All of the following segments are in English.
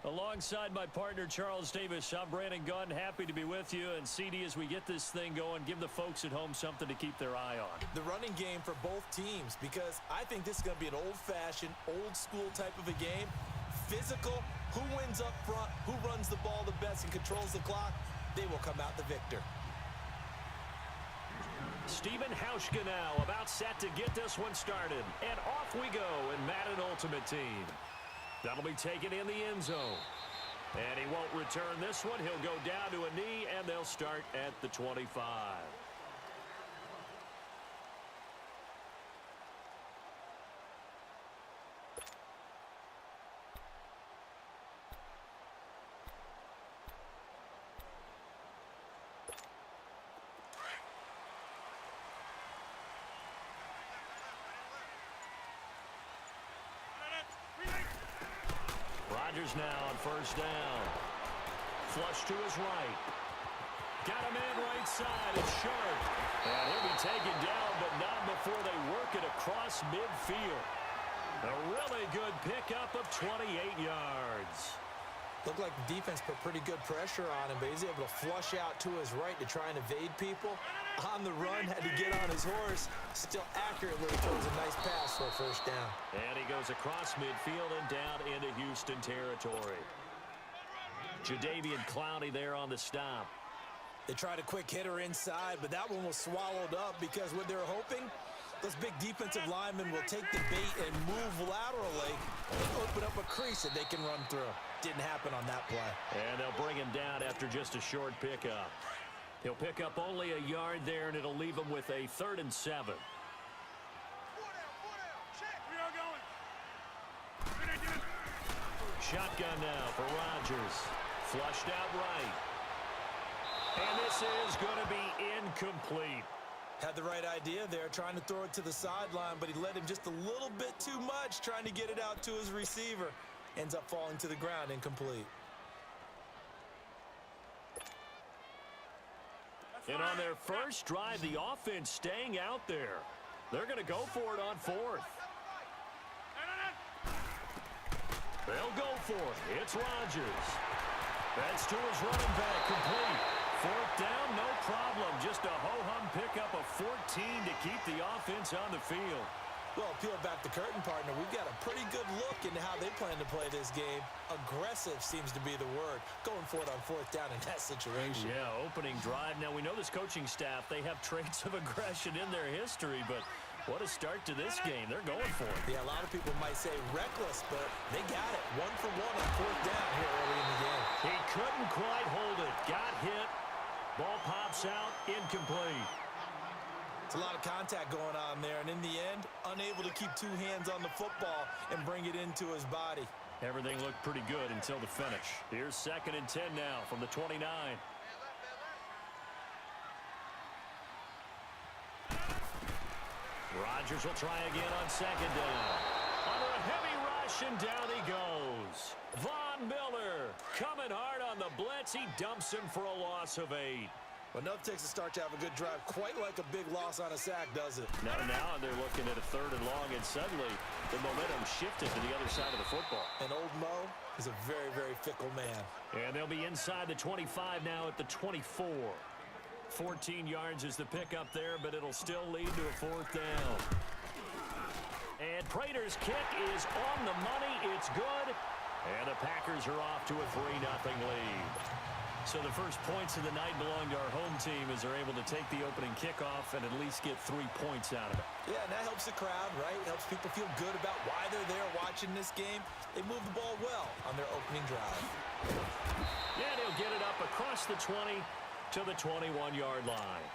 Alongside my partner, Charles Davis, I'm Brandon Gunn. Happy to be with you. And CD, as we get this thing going, give the folks at home something to keep their eye on. The running game for both teams, because I think this is going to be an old-fashioned, old-school type of a game. Physical, who wins up front, who runs the ball the best and controls the clock, they will come out the victor. Steven Hauschka now about set to get this one started. And off we go in Madden Ultimate Team. That'll be taken in the end zone. And he won't return this one. He'll go down to a knee, and they'll start at the 25. Rodgers now on first down. Flush to his right. Got a man right side. It's Sharp. And he'll be taken down, but not before they work it across midfield. A really good pickup of 28 yards. Looked like the defense put pretty good pressure on him, but he's able to flush out to his right to try and evade people. On the run, had to get on his horse. Still accurately throws a nice pass for a first down. And he goes across midfield and down into Houston territory. Jadeveon Clowney there on the stop. They tried a quick hitter inside, but that one was swallowed up because what they were hoping, those big defensive linemen will take the bait and move laterally and open up a crease that they can run through. Didn't happen on that play. And they'll bring him down after just a short pickup. He'll pick up only a yard there, and it'll leave him with a 3rd and 7. Shotgun now for Rodgers. Flushed out right. And this is going to be incomplete. Had the right idea there, trying to throw it to the sideline, but he let him just a little bit too much, trying to get it out to his receiver. Ends up falling to the ground, incomplete. And on their first drive, the offense staying out there. They're going to go for it on 4th. They'll go for it. It's Rodgers. That's to his running back, complete. 4th down, no problem. Just a ho-hum pickup of 14 to keep the offense on the field. Well, peel back the curtain, partner. We've got a pretty good look into how they plan to play this game. Aggressive seems to be the word. Going for it on 4th down in that situation. Yeah, opening drive. Now, we know this coaching staff, they have traits of aggression in their history, but what a start to this game. They're going for it. Yeah, a lot of people might say reckless, but they got it. 1 for 1 on 4th down here early in the game. He couldn't quite hold it. Got hit. Ball pops out. Incomplete. It's a lot of contact going on there, and in the end, unable to keep 2 hands on the football and bring it into his body. Everything looked pretty good until the finish. Here's 2nd and 10 now from the 29. Rodgers will try again on 2nd down. Under a heavy rush, and down he goes. Von Miller coming hard on the blitz. He dumps him for a loss of 8. Well, enough takes a start to have a good drive. Quite like a big loss on a sack, does it? Now they're looking at a 3rd and long, and suddenly the momentum shifted to the other side of the football. And old Mo is a very, very fickle man. And they'll be inside the 25 now at the 24. 14 yards is the pickup there, but it'll still lead to a 4th down. And Prater's kick is on the money. It's good. And the Packers are off to a 3-0 lead. So the first points of the night belong to our home team as they're able to take the opening kickoff and at least get 3 points out of it. Yeah, and that helps the crowd, right? Helps people feel good about why they're there watching this game. They move the ball well on their opening drive. Yeah, and he'll get it up across the 20 to the 21-yard line.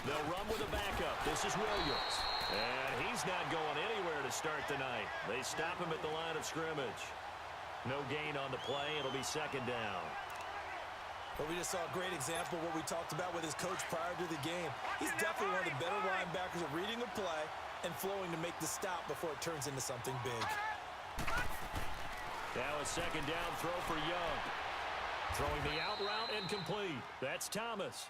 They'll run with a backup. This is Williams. And he's not going anywhere to start the night. They stop him at the line of scrimmage. No gain on the play. It'll be 2nd down. Well, we just saw a great example of what we talked about with his coach prior to the game. He's definitely one of the better linebackers at reading the play and flowing to make the stop before it turns into something big. Now a second down throw for Young. Throwing the out route and complete. That's Thomas.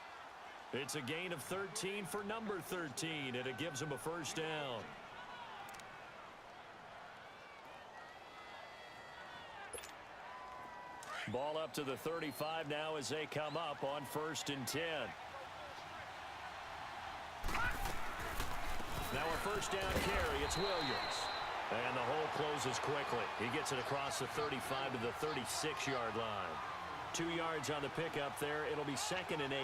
It's a gain of 13 for number 13, and it gives him a first down. Ball up to the 35 now as they come up on 1st and 10. Now a first down carry. It's Williams. And the hole closes quickly. He gets it across the 35 to the 36-yard line. 2 yards on the pickup there. It'll be 2nd and 8.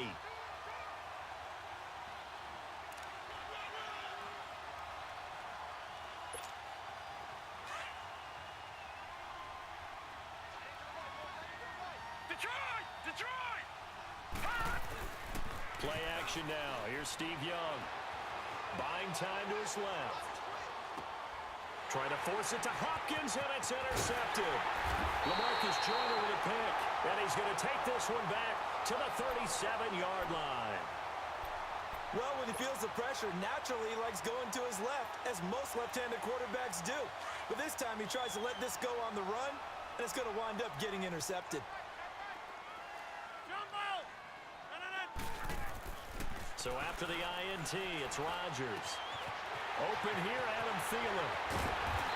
Play action now. Here's Steve Young. Buying time to his left. Trying to force it to Hopkins, and it's intercepted. LaMarcus Joyner with a pick, and he's going to take this one back to the 37-yard line. Well, when he feels the pressure, naturally he likes going to his left, as most left-handed quarterbacks do. But this time he tries to let this go on the run, and it's going to wind up getting intercepted. So after the INT, it's Rodgers. Open here, Adam Thielen.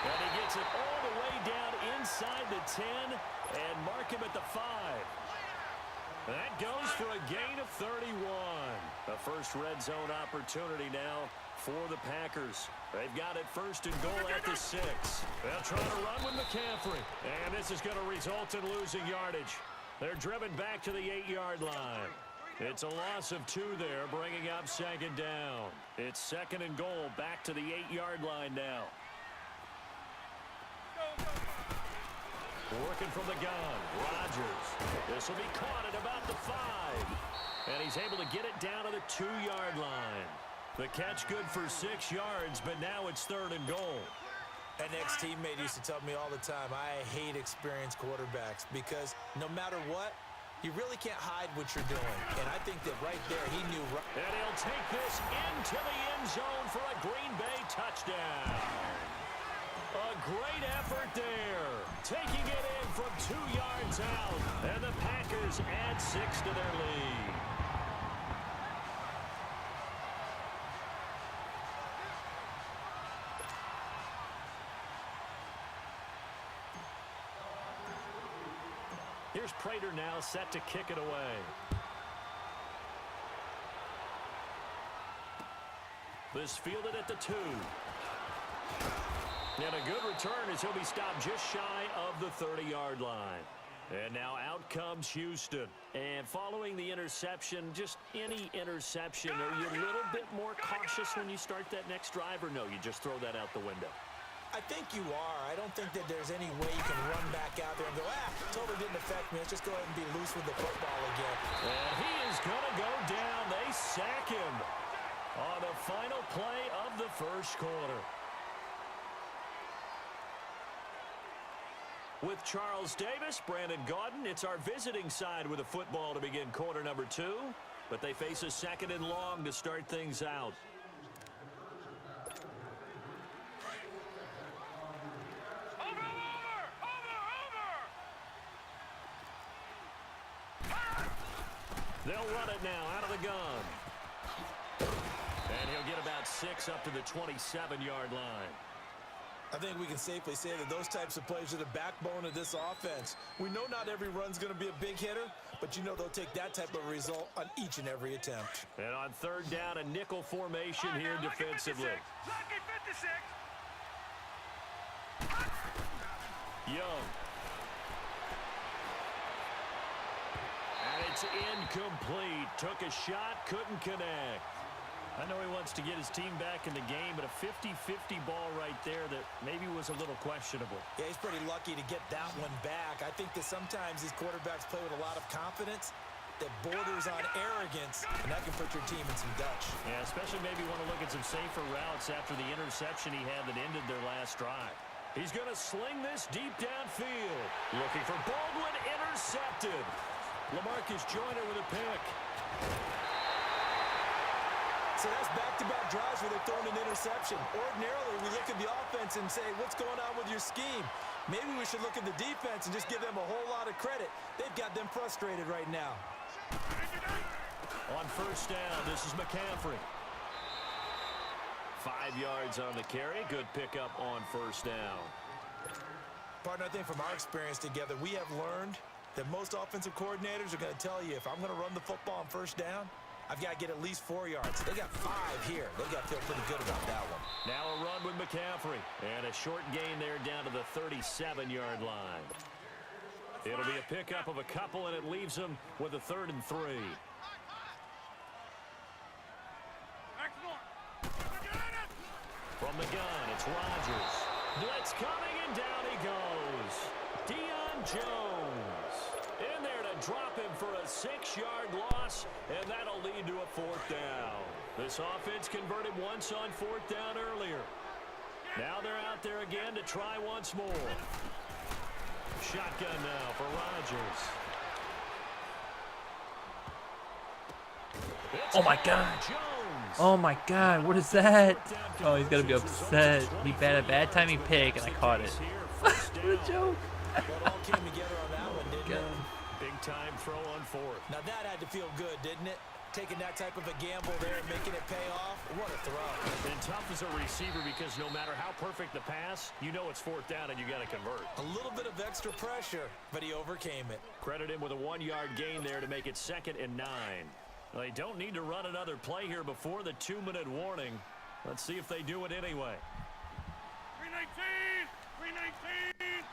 And he gets it all the way down inside the 10 and mark him at the 5. That goes for a gain of 31. A first red zone opportunity now for the Packers. They've got it 1st and goal at the 6. They'll try to run with McCaffrey. And this is going to result in losing yardage. They're driven back to the 8-yard line. It's a loss of 2 there, bringing up 2nd down. It's 2nd and goal, back to the 8-yard line now. Working from the gun, Rodgers. This will be caught at about the 5. And he's able to get it down to the 2-yard line. The catch good for 6 yards, but now it's 3rd and goal. An ex-teammate used to tell me all the time, I hate experienced quarterbacks because no matter what, you really can't hide what you're doing. And I think that right there, he knew. And he'll take this into the end zone for a Green Bay touchdown. A great effort there. Taking it in from 2 yards out. And the Packers add 6 to their lead. Here's Prater now set to kick it away. This fielded at the 2. And a good return as he'll be stopped just shy of the 30-yard line. And now out comes Houston. And following the interception, just any interception, are you a little bit more cautious when you start that next drive, or no, you just throw that out the window? I think you are. I don't think that there's any way you can run back out there and go, totally didn't affect me. Let's just go ahead and be loose with the football again. And he is going to go down. They sack him on the final play of the 1st quarter. With Charles Davis, Brandon Gaudin, it's our visiting side with the football to begin quarter number 2. But they face a 2nd and long to start things out. They'll run it now out of the gun. And he'll get about 6 up to the 27-yard line. I think we can safely say that those types of plays are the backbone of this offense. We know not every run's going to be a big hitter, but you know they'll take that type of result on each and every attempt. And on 3rd down, a nickel formation here defensively. Young. And it's incomplete. Took a shot, couldn't connect. I know he wants to get his team back in the game, but a 50-50 ball right there that maybe was a little questionable. Yeah, he's pretty lucky to get that one back. I think that sometimes these quarterbacks play with a lot of confidence that borders on arrogance, and that can put your team in some dutch. Yeah, especially maybe want to look at some safer routes after the interception he had that ended their last drive. He's going to sling this deep downfield. Looking for Baldwin, intercepted. LaMarcus Joyner with a pick. So that's back-to-back drives where they're throwing an interception. Ordinarily, we look at the offense and say, what's going on with your scheme? Maybe we should look at the defense and just give them a whole lot of credit. They've got them frustrated right now. On first down, this is McCaffrey. 5 yards on the carry. Good pickup on first down. Partner, I think from our experience together, we have learned that most offensive coordinators are going to tell you, if I'm going to run the football on first down, I've got to get at least 4 yards. They got 5 here. They got to feel pretty good about that one. Now a run with McCaffrey. And a short gain there down to the 37-yard line. It'll be a pickup of a couple, and it leaves them with a 3rd and 3. From the gun, it's Rodgers. Blitz coming, and down he goes. Deion Jones in there to drop him for a 6-yard loss, and that'll lead to a 4th down. This offense converted once on 4th down earlier. Now they're out there again to try once more. Shotgun now for Rodgers. Oh, my God. Oh, my God. What is that? Oh, he's going to be upset. He had a bad timing pick, and I caught it. What a joke. Well, it all came together on that one, didn't it? Big time throw on 4th. Now that had to feel good, didn't it? Taking that type of a gamble there and making it pay off. What a throw. And tough as a receiver because no matter how perfect the pass, you know it's 4th down and you got to convert. A little bit of extra pressure, but he overcame it. Credit him with a 1-yard gain there to make it 2nd and 9. They don't need to run another play here before the 2-minute warning. Let's see if they do it anyway. 319! 319!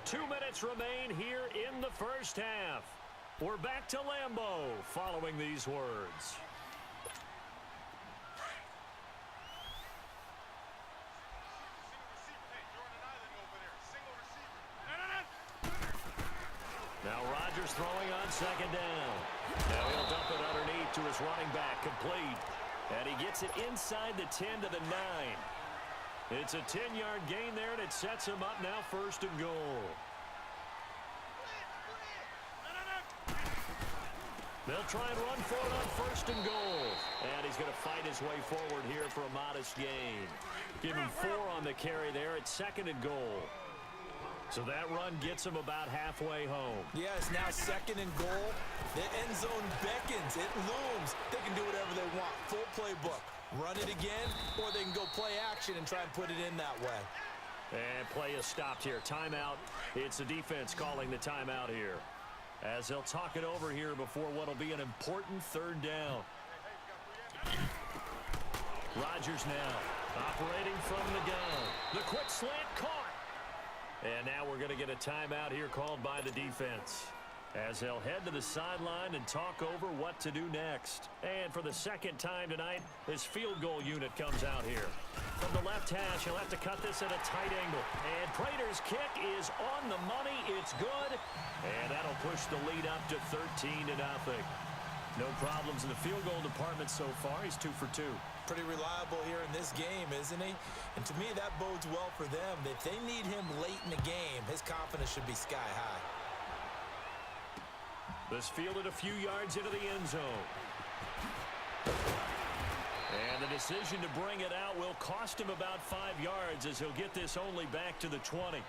2 minutes remain here in the first half. We're back to Lambeau following these words. Now Rodgers throwing on 2nd down. Now he'll dump it underneath to his running back, complete. And he gets it inside the 10 to the 9. It's a 10-yard gain there, and it sets him up now 1st and goal. They'll try and run for it on 1st and goal. And he's going to fight his way forward here for a modest gain. Give him 4 on the carry there at 2nd and goal. So that run gets him about halfway home. Yes, now 2nd and goal. The end zone beckons. It looms. They can do whatever they want. Full playbook. Run it again, or they can go play action and try and put it in that way. And play is stopped here. Timeout. It's the defense calling the timeout here, as they'll talk it over here before what will be an important 3rd down. Rodgers now operating from the gun. The quick slant caught. And now we're going to get a timeout here called by the defense, as they'll head to the sideline and talk over what to do next. And for the 2nd time tonight, his field goal unit comes out here. From the left hash, he'll have to cut this at a tight angle. And Prater's kick is on the money. It's good. And that'll push the lead up to 13-0. No problems in the field goal department so far. He's 2 for 2. Pretty reliable here in this game, isn't he? And to me, that bodes well for them. If they need him late in the game, his confidence should be sky high. This fielded a few yards into the end zone. And the decision to bring it out will cost him about 5 yards, as he'll get this only back to the 20.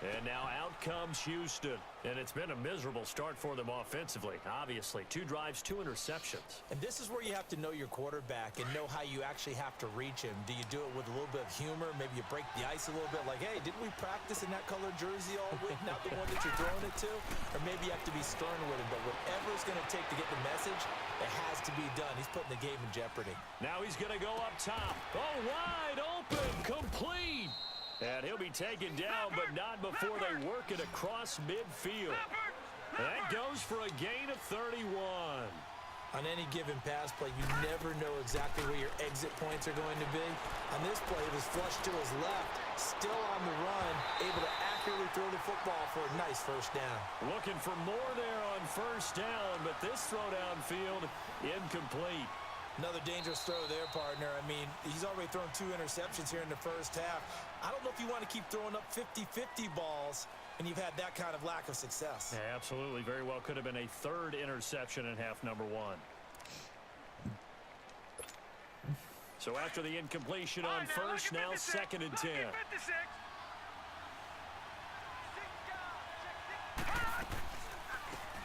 And now out comes Houston. And it's been a miserable start for them offensively, obviously. 2 drives, 2 interceptions. And this is where you have to know your quarterback and know how you actually have to reach him. Do you do it with a little bit of humor? Maybe you break the ice a little bit, like, hey, didn't we practice in that colored jersey all week, not the one that you're throwing it to? Or maybe you have to be stern with him. But whatever it's going to take to get the message, it has to be done. He's putting the game in jeopardy. Now he's going to go up top. Oh, wide open, complete. And he'll be taken down, but not before they work it across midfield. That goes for a gain of 31. On any given pass play, you never know exactly where your exit points are going to be. On this play, it was flushed to his left, still on the run, able to accurately throw the football for a nice 1st down. Looking for more there on 1st down, but this throw downfield incomplete. Another dangerous throw there, partner. I mean, he's already thrown 2 interceptions here in the first half. I don't know if you want to keep throwing up 50-50 balls, and you've had that kind of lack of success. Yeah, absolutely. Very well could have been a 3rd interception in half number 1. So after the incompletion on first, now 2nd and 10.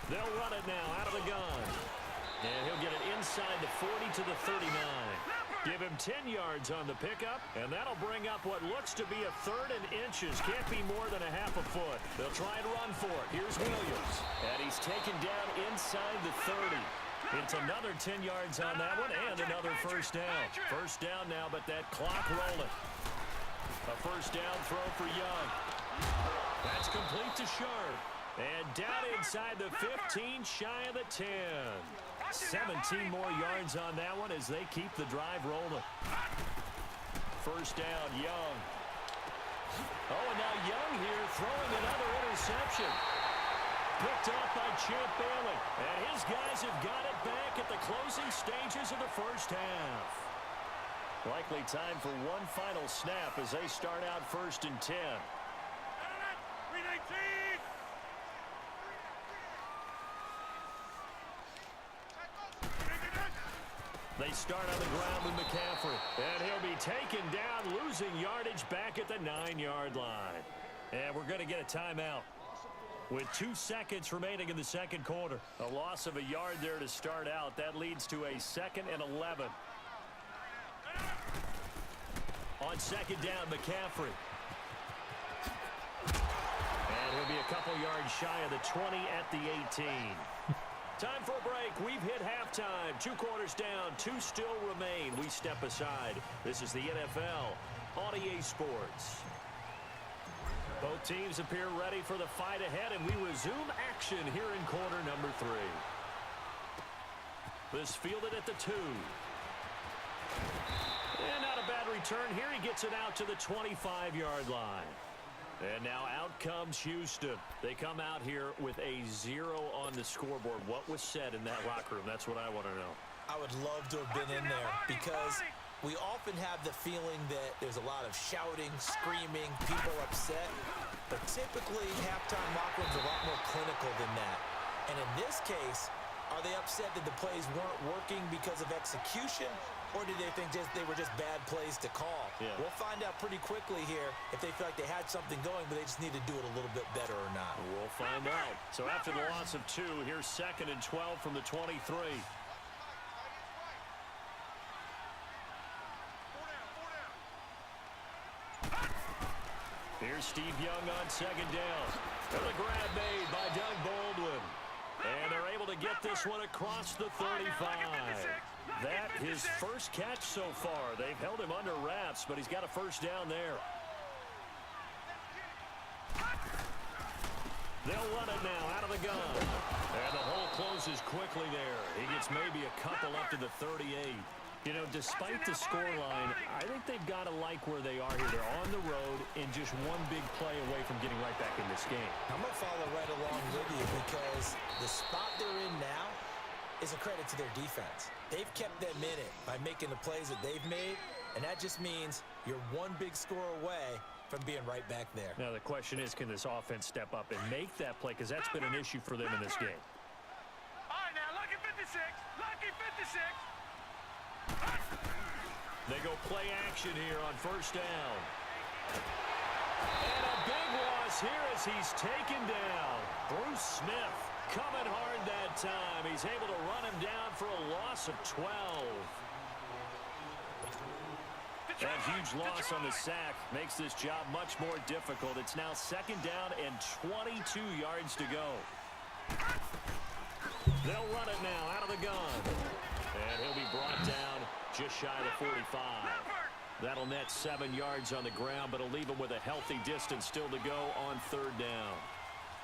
They'll run it now out of the gun. And he'll get it inside the 40 to the 39. Give him 10 yards on the pickup, and that'll bring up what looks to be a 3rd and inches. Can't be more than a half a foot. They'll try and run for it. Here's Williams. And he's taken down inside the 30. It's another 10 yards on that one and another first down. First down now, but that clock rolling. A first down throw for Young. That's complete to Sharp. And down inside the 15, shy of the 10. 17 more yards on that one as they keep the drive rolling. First down, Young. Oh, and now Young here throwing another interception. Picked off by Champ Bailey. And his guys have got it back at the closing stages of the first half. Likely time for one final snap as they start out 1st and 10. They start on the ground with McCaffrey. And he'll be taken down, losing yardage back at the 9-yard line. And we're going to get a timeout with 2 seconds remaining in the second quarter. A loss of a yard there to start out. That leads to a 2nd and 11. On 2nd down, McCaffrey. And he'll be a couple yards shy of the 20 at the 18. Time for a break. We've hit halftime. 2 quarters down. 2 still remain. We step aside. This is the NFL on EA Sports. Both teams appear ready for the fight ahead, and we resume action here in quarter number 3. This fielded at the 2. And not a bad return here. He gets it out to the 25-yard line. And now out comes Houston. They come out here with a 0 on the scoreboard. What was said in that locker room? That's what I want to know. I would love to have been in there because we often have the feeling that there's a lot of shouting, screaming, people upset. But typically, halftime locker rooms are a lot more clinical than that. And in this case, are they upset that the plays weren't working because of execution? Or did they think they were just bad plays to call? Yeah. We'll find out pretty quickly here if they feel like they had something going, but they just need to do it a little bit better or not. We'll find out. So after the loss of 2, here's 2nd and 12 from the 23. Here's Steve Young on 2nd down. And the grab made by Doug Baldwin. And they're able to get this one across the 35. That his first catch so far. They've held him under wraps, but he's got a first down there. They'll run it now out of the gun. And the hole closes quickly there. He gets maybe a couple up to the 38. You know, despite the scoreline, I think they've got to like where they are here. They're on the road and just one big play away from getting right back in this game. I'm going to follow right along with you because the spot they're in now is a credit to their defense. They've kept them in it by making the plays that they've made, and that just means you're one big score away from being right back there. Now, the question is, can this offense step up and make that play? Because that's been an issue for them in this game. All right, now, lucky 56. Lucky 56. They go play action here on first down. And a big loss here as he's taken down. Bruce Smith coming hard that time. He's able to run him down for a loss of 12. That huge loss on the sack makes this job much more difficult. It's now 2nd down and 22 yards to go. They'll run it now out of the gun. And he'll be brought down just shy of the 45. That'll net 7 yards on the ground, but it'll leave him with a healthy distance still to go on 3rd down.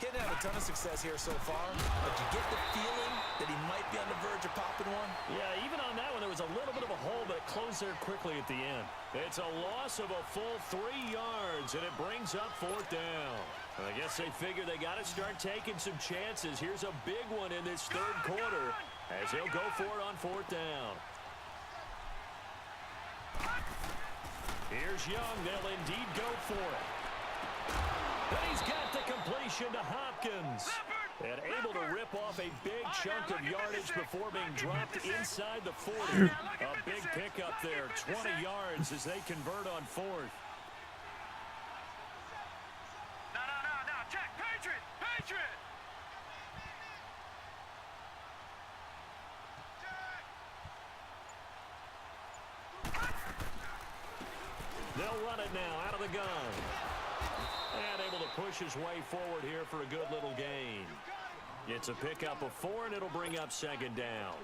Getting had a ton of success here so far, but you get the feeling that he might be on the verge of popping one. Yeah, even on that one, there was a little bit of a hole, but it closed there quickly at the end. It's a loss of a full 3 yards, and it brings up 4th down. I guess they figure they got to start taking some chances. Here's a big one in this 3rd quarter as he'll go for it on 4th down. Here's Young. They'll indeed go for it. And he's got the completion to Hopkins. And able to rip off a big chunk of yardage before being dropped inside the 40. A big pickup there. up 20 yards as they convert on fourth. No. Check. Patriot. Patriot. They'll run it now out of the gun. And able to push his way forward here for a good little gain. It's a pickup of 4, and it'll bring up second down.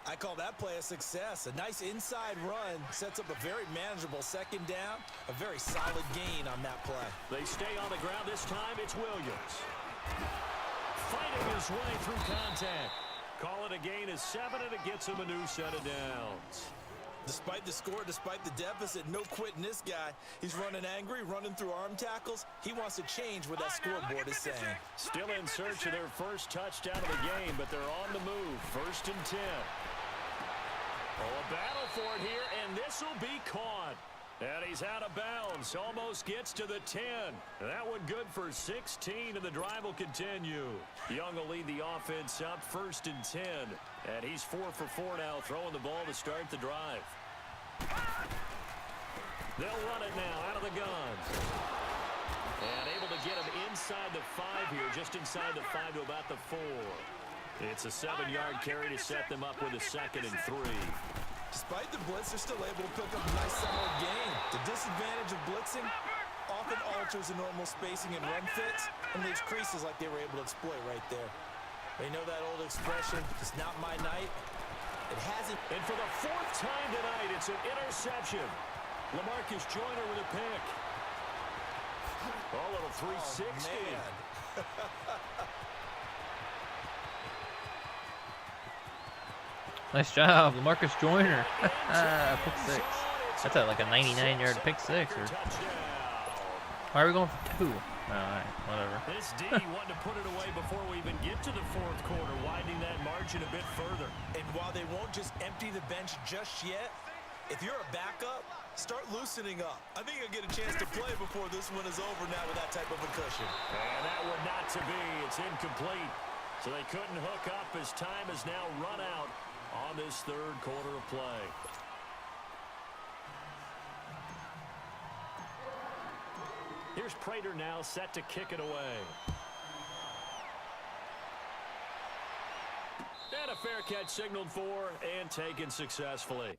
I call that play a success. A nice inside run sets up a very manageable second down. A very solid gain on that play. They stay on the ground this time. It's Williams. Fighting his way through contact. Call it a gain of 7, and it gets him a new set of downs. Despite the score, despite the deficit, no quitting this guy. He's running angry, running through arm tackles. He wants to change what that scoreboard is saying. Still in search of their first touchdown of the game, but they're on the move. 1st and 10. Oh, a battle for it here, and this will be caught. And he's out of bounds. Almost gets to the 10. That one good for 16, and the drive will continue. Young will lead the offense up 1st and 10. And he's 4 for 4 now, throwing the ball to start the drive. They'll run it now out of the gun. And able to get him inside the 5 here, just inside the 5 to about the 4. It's a 7-yard carry to set them up with a 2nd and 3. Despite the blitz, they're still able to pick up a nice solid gain. The disadvantage of blitzing often alters the normal spacing and run fits and leaves creases like they were able to exploit right there. They know that old expression, it's not my night. It hasn't. And for the 4th time tonight, it's an interception. LaMarcus Joyner with a pick. Oh, little 360. Oh, Nice job, LaMarcus Joyner. Pick 6. That's like a 99-yard pick 6. Or... Why are we going for 2? All right, whatever. This D wanted to put it away before we even get to the 4th quarter, widening that margin a bit further. And while they won't just empty the bench just yet, if you're a backup, start loosening up. I think you'll get a chance to play before this one is over now with that type of a cushion. And that one not to be. It's incomplete. So they couldn't hook up as time has now run out on this 3rd quarter of play. Here's Prater now set to kick it away. And a fair catch signaled for and taken successfully.